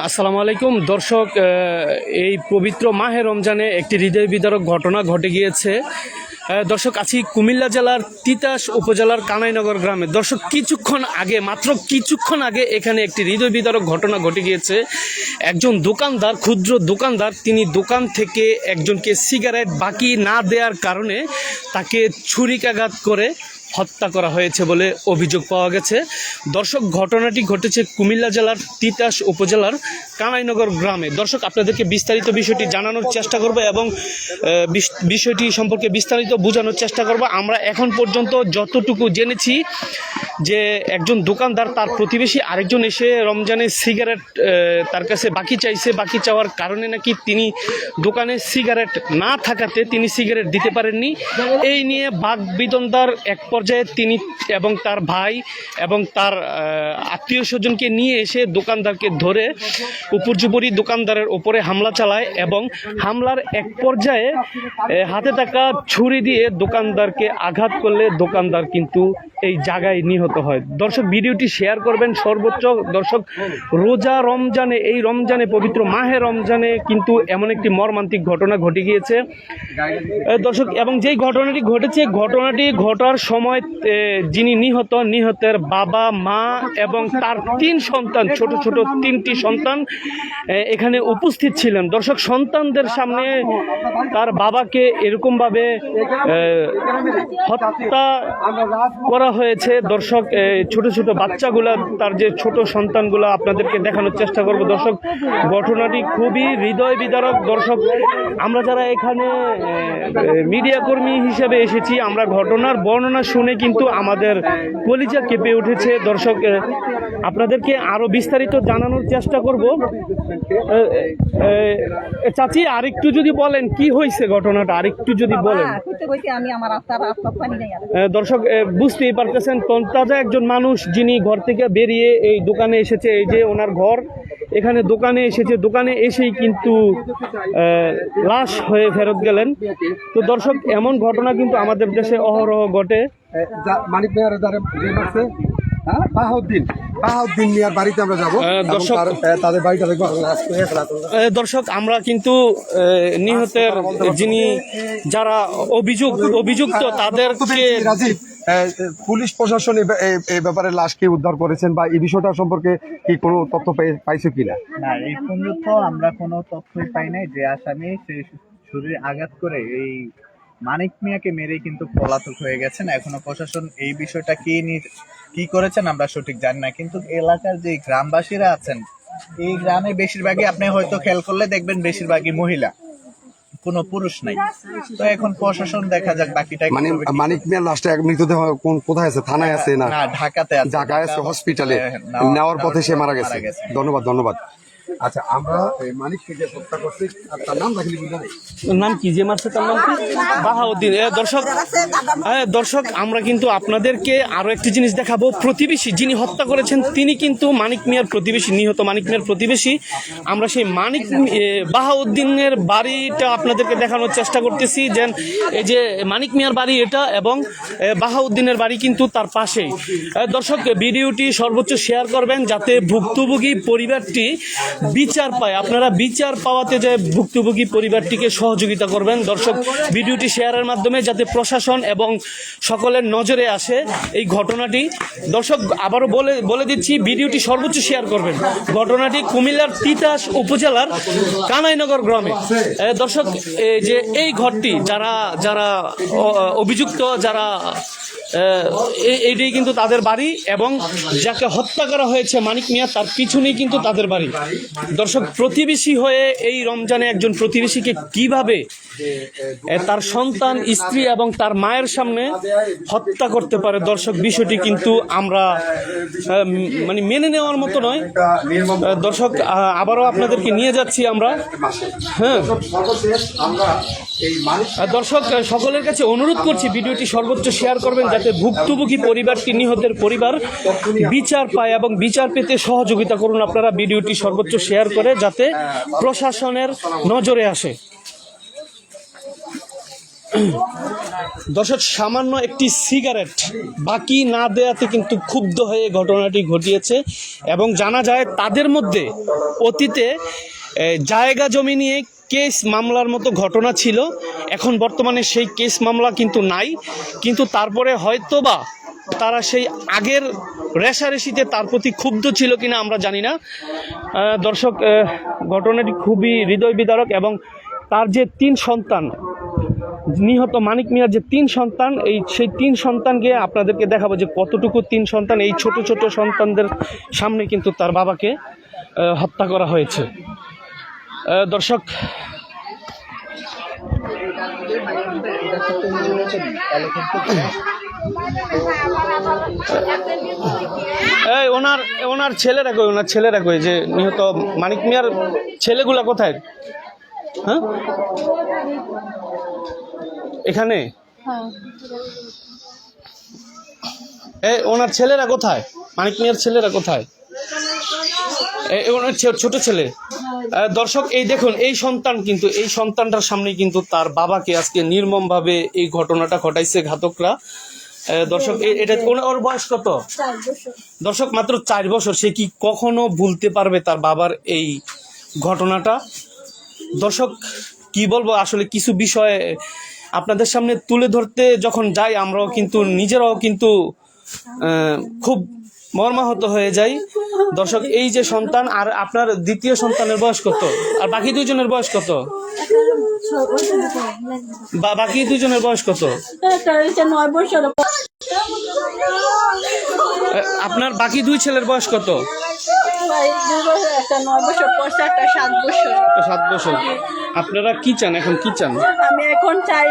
আসসালামু আলাইকুম দর্শক, এই পবিত্র মাহে রমজানে একটি হৃদয় বিদারক ঘটনা ঘটে গিয়েছে। দর্শক, আছি কুমিল্লা জেলার তিতাস উপজেলার কানাইনগর গ্রামে। দর্শক, মাত্র কিছুক্ষণ আগে এখানে একটি হৃদয় বিদারক ঘটনা ঘটে গিয়েছে। একজন দোকানদার, ক্ষুদ্র দোকানদার, তিনি দোকান থেকে একজনকে সিগারেট বাকি না দেওয়ার কারণে তাকে ছুরিকাঘাত করে হত্যা করা হয়েছে বলে অভিযোগ পাওয়া গেছে। দর্শক, ঘটনাটি ঘটেছে কুমিল্লা জেলার তিতাস উপজেলার কানাইনগর গ্রামে। দর্শক, আপনাদেরকে বিস্তারিত বিষয়টি জানানোর চেষ্টা করব এবং বিষয়টি সম্পর্কে বিস্তারিত বোঝানোর চেষ্টা করব। আমরা এখন পর্যন্ত যতটুকু জেনেছি যে একজন দোকানদার, তার প্রতিবেশী আরেকজন এসে রমজানে সিগারেট তার কাছে বাকি চাইছে। বাকি চাওয়ার কারণে নাকি তিনি দোকানে সিগারেট না থাকাতে তিনি সিগারেট দিতে পারেননি। এই নিয়ে বাকবিতন্ডার এক পর্যায়ে তিনি এবং তার ভাই এবং তার আত্মীয় স্বজনকে নিয়ে এসে দোকানদারকে ধরে উপর্যুপরি দোকানদারের ওপরে হামলা চালায় এবং হামলার এক পর্যায়ে হাতে থাকা ছুরি দিয়ে দোকানদারকে আঘাত করলে দোকানদার কিন্তু এই জায়গায় নিহত হয়। দর্শক, ভিডিওটি শেয়ার করবেন সর্বোচ্চ। দর্শক, রোজা রমজানে, এই রমজানে, পবিত্র মাহে রমজানে কিন্তু এমন একটি মর্মান্তিক ঘটনা ঘটে গিয়েছে দর্শক। এবং যেই ঘটনাটি ঘটেছে, ঘটনাটি ঘটার সময় যিনি নিহতের বাবা, মা এবং তার তিন সন্তান, ছোট ছোট তিনটি সন্তান এখানে উপস্থিত ছিলেন। দর্শক, সন্তানদের সামনে তার বাবাকে এরকমভাবে হত্যা করা হয়েছে। দর্শক, ছোট ছোট বাচ্চাগুলা, তার যে ছোট সন্তানগুলা আপনাদেরকে দেখানোর চেষ্টা করব। দর্শক, ঘটনাটি খুবই হৃদয় বিদারক। দর্শক, আমরা যারা এখানে মিডিয়া কর্মী হিসেবে এসেছি, আমরা ঘটনার বর্ণনা শুনে কিন্তু আমাদের কলিজা কেঁপে উঠেছে। দর্শক, আপনাদেরকে আরো বিস্তারিত জানানোর চেষ্টা করব। চাচি, আরেকটু যদি বলেন কি হয়েছে ঘটনাটা, আরেকটু যদি বলেন। দর্শক, বুঝতেই পারতেছেন, তন্তাজা একজন মানুষ, যিনি ঘর থেকে বেরিয়ে এই দোকানে এসেছে। এই যে ওনার ঘর, এখানে দোকানে এসেছে, দোকানে এসেই কিন্তু লাশ হয়ে ফেরত গেলেন। তো দর্শক, এমন ঘটনা কিন্তু আমাদের দেশে অহরহ ঘটে। মানিক ভাইয়ার বাহাউদ্দিন মিয়ার বাড়িতে আমরা যাব। তাদের বাড়িটা দেখবো। দর্শক, আমরা কিন্তু নিহতের যিনি যারা অভিযুক্ত তাদেরকে পুলিশ প্রশাসন এই ব্যাপারে লাশকে উদ্ধার করেছেন বা এই বিষয়টা সম্পর্কে কি কোনো তথ্য পাইছে কিনা? না, এই পর্যন্ত আমরা কোনো তথ্যই পাই নাই। যে আসামি সে ছুরির আঘাত করে এই মানিক মিয়াকে মেরে কিন্তু পলাতক হয়ে গেছেন। এখনো প্রশাসন এই বিষয়টা কি করেছেন আমরা সঠিক জানি না। কিন্তু এলাকার যে গ্রামবাসীরা আছেন, এই গ্রামে বেশিরভাগই আপনি হয়তো খেয়াল করলে দেখবেন বেশিরভাগই মহিলা, কোনো পুরুষ নাই। তো এখন প্রশাসন দেখা যাক বাকিটা। মানে মানিক মিয়ার লাশটা মৃতদেহ কোথায় আছে? থানায় আছে না ঢাকাতে আছে? ঢাকায় আছে, হসপিটালে নেওয়ার পথে সে মারা গেছে। ধন্যবাদ। আচ্ছা, আমরা মানিক যে হত্যা করছি, তার নাম রাখলি নাম কি, যে মারছে তার নাম কি? বাহাউদ্দিন। দর্শক, আমরা কিন্তু আপনাদেরকে আরো একটি জিনিস দেখাবো। প্রতিবেশী যিনি হত্যা করেছেন তিনি কিন্তু মানিক মিয়ার প্রতিবেশী, নিহত মানিক মিয়ার প্রতিবেশী। আমরা সেই বাহাউদ্দিনের বাড়িটা আপনাদেরকে দেখানোর চেষ্টা করতেছি। যে এই যে মানিক মিয়ার বাড়ি এটা, এবং বাহাউদ্দিনের বাড়ি কিন্তু তার পাশেই। দর্শক, ভিডিওটি সর্বোচ্চ শেয়ার করবেন যাতে ভুক্তভোগী পরিবারটি বিচার পায়। আপনারা বিচার পাওয়াতে যে ভুক্তভোগী পরিবারটিকে সহযোগিতা করবেন। দর্শক, ভিডিওটি শেয়ারের মাধ্যমে যাতে প্রশাসন এবং সকলের নজরে আসে এই ঘটনাটি। দর্শক, আবারও বলে দিচ্ছি, ভিডিওটি সর্বোচ্চ শেয়ার করবেন। ঘটনাটি কুমিল্লার তিতাস উপজেলার কানাইনগর গ্রামে। দর্শক, যে এই ঘরটি যারা অভিযুক্ত, যারা এইটাই কিন্তু তাদের বাড়ি, এবং যাকে হত্যা করা হয়েছে মানিক মিয়া, তার পিছনেই কিন্তু তাদের বাড়ি। দর্শক, প্রতিবেশী হয়ে এই রমজানে একজন প্রতিবেশীকে কিভাবে তার সন্তান, স্ত্রী এবং তার মায়ের সামনে হত্যা করতে পারে, দর্শক, বিষয়টি কিন্তু আমরা মেনে নেওয়ার মতো নয়। দর্শক, আবারও আপনাদেরকে নিয়ে যাচ্ছি আমরা। হ্যাঁ দর্শক, সকলের কাছে অনুরোধ করছি ভিডিওটি সর্বোচ্চ শেয়ার করবেন যাতে ভুক্তভোগী পরিবারটি, নিহতের পরিবার বিচার পায় এবং বিচার পেতে সহযোগিতা করুন। আপনারা ভিডিওটি সর্বোচ্চ শেয়ার করে যাতে প্রশাসনের নজরে আসে। দর্শক সামান্য একটি সিগারেট বাকি না দেয়াতে কিন্তু ক্ষুব্ধ হয়ে ঘটনাটি ঘটিয়েছে এবং জানা যায় তাদের মধ্যে অতীতে জায়গা জমি নিয়ে কেস মামলার মতো ঘটনা ছিল। এখন বর্তমানে সেই কেস মামলা কিন্তু নাই, কিন্তু তারপরে হয়তোবা তারা সেই আগের রেশারেশিতে তার প্রতি ক্ষুব্ধ ছিল কিনা আমরা জানি না। দর্শক, ঘটনাটি খুবই হৃদয় বিদারক এবং তার যে 3 সন্তান, নিহত মানিক মিয়ার যে 3 সন্তান, সেই 3 সন্তানকে আপনাদেরকে দেখাবো যে কতটুকু 3 সন্তান। এই ছোট ছোট সন্তানদের সামনে কিন্তু তার বাবাকে হত্যা করা হয়েছে। দর্শক, ওনার ছেলেরা কই যে নিহত মানিক মিয়ার ছেলেগুলা কোথায়? হ্যাঁ, এখানে ওনার ছেলেরা কোথায়? মানিক মিয়ার ছেলেরা কোথায়? ওনার ছোট ছেলে। দর্শক, এই দেখুন, এই সন্তানটার সামনে কিন্তু তার বাবাকে আজকে নির্মমভাবে এই ঘটনাটা ঘটাইছে ঘাতকরা। দর্শক, এটা ওর বয়স কত? দর্শক, মাত্র 4 বছর। সে কি কখনো ভুলতে পারবে তার বাবার এই ঘটনাটা? দর্শক, কি বলবো, আসলে কিছু বিষয় আপনাদের সামনে তুলে ধরতে যখন যাই আমরাও কিন্তু নিজেরাও কিন্তু খুব মর্মাহত হয়ে যাই। দর্শক, এই যে সন্তান, আর আপনার দ্বিতীয় সন্তানের বয়স কত? আর বাকি 2 জনের বয়স কত? বাকি 2 জনের বয়স কত? আপনার বাকি 2 ছেলের বয়স কত? 7 বছর। আপনারা কি চান এখন? কি চান? আমি এখন চাই,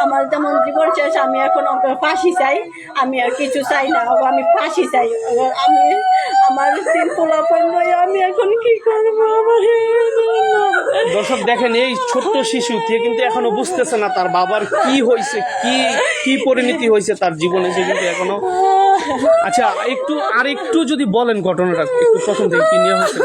আমার যেমন জীবন শেষ, আমি এখন ফাঁসি চাই। আমি আর কিছু চাই না, আমি ফাঁসি চাই। আমি আমার আমি এখন কি করবো? দর্শক দেখেন, এই ছোট্ট শিশু থেকে কিন্তু এখনো বুঝতেছে না তার বাবার কি হয়েছে, কি পরিণতি হয়েছে তার জীবনে, সে কিন্তু এখনো। আচ্ছা, একটু যদি বলেন ঘটনাটা একটু, প্রথম থেকে কি নিয়ে হয়েছে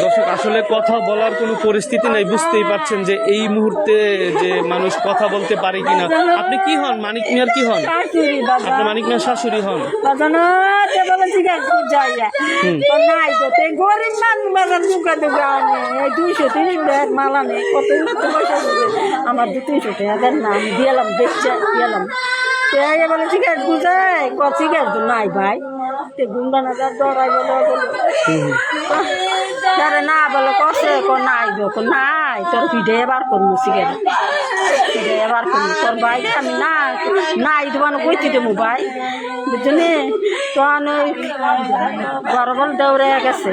দর্শক, আসলে কথা বলার কোনো পরিস্থিতি নাই। বুঝতেই পারছেন যে এই মুহূর্তে যে মানুষ কথা বলতে পারে কিনা। আপনি কি হন? মানিক মিয়ার কি হন? আপনি মানিক মিয়ার শাশুড়ি হন? আমার 200 টাকা না, আমি দিলাম, দিলাম। বলে সিগারেট বুঝাই, সিগারেট তো নাই ভাই। গুন্ডা না দৌড়াই বলে না বলে করছে, নাই নাই, তোর ভিডে এবার করবো সিগারেট, ভিডে এবার করবো তোর ভাই। আমি নাই তোমার বইতে দেবো ভাই, বুঝলি? তখন ওই বড় বল দৌড়ে গেছে।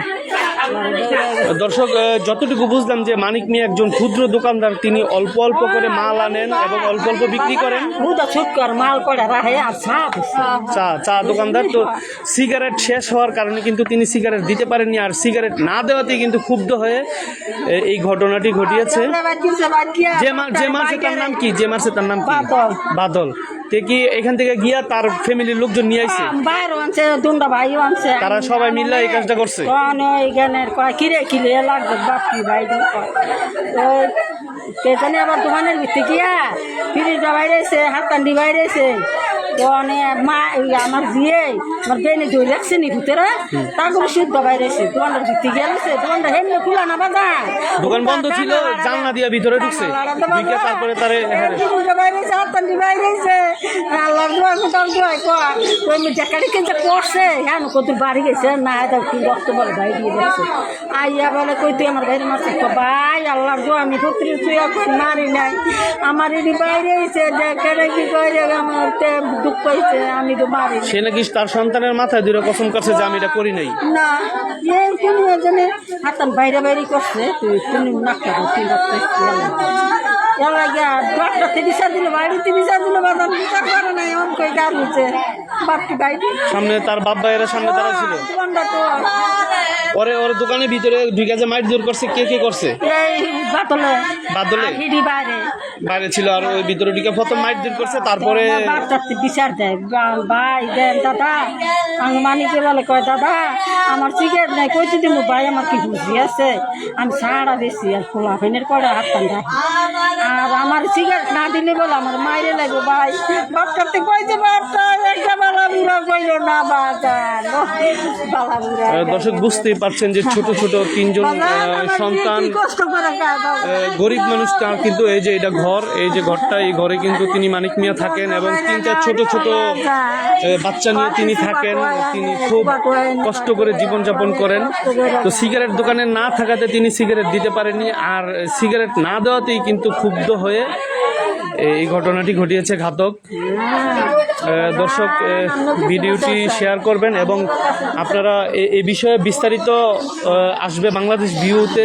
দর্শক, যতটুকু বুঝলাম যে মানিক মিয়া একজন ক্ষুদ্র দোকানদার। তিনি অল্প অল্প করে মাল আনেন এবং অল্প অল্প বিক্রি করেন। মাল করে রাখে আর চা দোকানদার। তো সিগারেট শেষ হওয়ার কারণে কিন্তু তিনি সিগারেট দিতে পারেননি, আর সিগারেট না দেওয়াতে কিন্তু ক্ষুব্ধ হয়ে এই ঘটনাটি ঘটিয়েছে। যে মারছে তার নাম কি? বাদল। তে কি এখান থেকে গিয়া তার ফ্যামিলির লোকজন নিয়ে আইছে? তারা সবাই মিলে এই কাজটা করছে। কিরে লাগবে বাপি ভাই, সেখানে আবার দোকানের ভিতরে গিয়া ফ্রিজটা বাইরেছে, হাতকান্ডি বাইরেছে। আমার দিয়ে আমার বেনে ধরে রাখছে নি ভিতরে, তারপরে শুদ্ধ বাইরেছে, দোকানটার ভিতরে গেছে। দোকানটা হেমনে খোলা না বাধা, দোকান বন্ধ ছিল, জানলা দিয়ে ভিতরে ঢুকছে। তারপরে বাইরেছে, হাতকান্ডি বাইরেছে। আল্লাহ দোয়া কোথাও দোয়াই জাকারি কেঞ্চা করছে। হ্যাঁ, কত বাড়ি গেছে না, কি রক্ত বলে ভাই দিয়ে গেছে। আইয়া বলে কই তুই আমার বাইরে মারছিস? ভাই আল্লাহর দোয়া, আমি পুত্রী তুই মারি নাই, আমার এটি বাইরে হয়েছে, দেখে কি করে আমার দুঃখ পাইছে, আমি তো মারি। সে নাকি তার সন্তানের মাথায় দূরে কসম করছে যে আমি এটা করি নাই। না, যে কোনো জনে হাতান বাইরে বাইরে করছে, তুই তুমি নাকটা তুই ডাক্তার থেকে বিচার দিল, বাইরে বিচার দিল, বাজার বিচার করে নাই, এমন কই গাছ হচ্ছে। বাপটি বাইরে সামনে তার বাপ ভাইয়েরা সামনে তারা ছিল। দোকানটা তো পরে ওর দোকানের ভিতরে ঢুকে যে মাইট দূর করছে, কে করছে? এই বাতলে বাদলে হিডি বাইরে বাইরে ছিল, আর ওই ভিতরে ঢুকে প্রথম মাইট দূর করছে, তারপরে বাচ্চাতে বিচার দেয় ভাই দেন দাদা। আমি মানিকে বলে কয় দাদা আমার সিগারেট নাই, কইতে দিব ভাই আমার কি বুঝি আছে, আমি সারা বেশি আর খোলা ফেনের করে হাততাম রাখি, আর আমার সিগারেট না দিলে বলে আমার মাইরে লাগবে ভাই। বাচ্চাতে কইতে বাচ্চা একটা বালা বুড়া কইল না বাচ্চা বালা বুড়া। দর্শক বুঝতেই পারছেন যে ছোট ছোট তিনজন সন্তান, কষ্ট করে গরিব মানুষ, তার কিন্তু এই যে এটা ঘর, এই যে ঘরটা, এই ঘরে কিন্তু তিনি মানিক মিয়া থাকেন এবং তিনটা ছোট ছোট বাচ্চা নিয়ে তিনি থাকেন। তিনি খুব কষ্ট করে জীবনযাপন করেন। তো সিগারেট দোকানে না থাকাতে তিনি সিগারেট দিতে পারেননি, আর সিগারেট না দেওয়াতেই কিন্তু ক্ষুব্ধ হয়ে এই ঘটনাটি ঘটিয়েছে ঘাতক। দর্শক ভিডিওটি শেয়ার করবেন এবং আপনারা এই বিষয়ে বিস্তারিত আসবে বাংলাদেশ ভিউতে,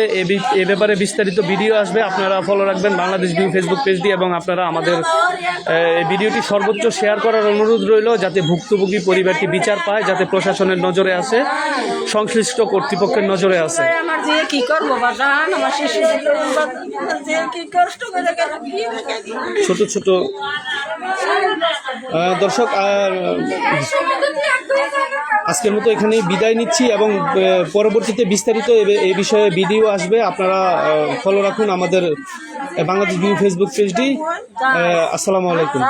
এ ব্যাপারে বিস্তারিত ভিডিও আসবে। আপনারা ফলো রাখবেন বাংলাদেশ ভিউ ফেসবুক পেজটি এবং আপনারা আমাদের এই ভিডিওটি সর্বোচ্চ শেয়ার করার অনুরোধ রইল, যাতে ভুক্তভোগী পরিবারটি বিচার পায়, যাতে প্রশাসনের নজরে আসে, সংশ্লিষ্ট কর্তৃপক্ষের নজরে আসে। আমার যে কি করবো বাজান, আমার শিশু যে কি কষ্ট করে ছোট ছোট দর্শক, আর আজকের মতো এখানেই বিদায় নিচ্ছি এবং পরবর্তীতে বিস্তারিত এই বিষয়ে ভিডিও আসবে। আপনারা ফলো রাখুন আমাদের বাংলাদেশ ভিউ ফেসবুক পেজটি। আসসালামু আলাইকুম।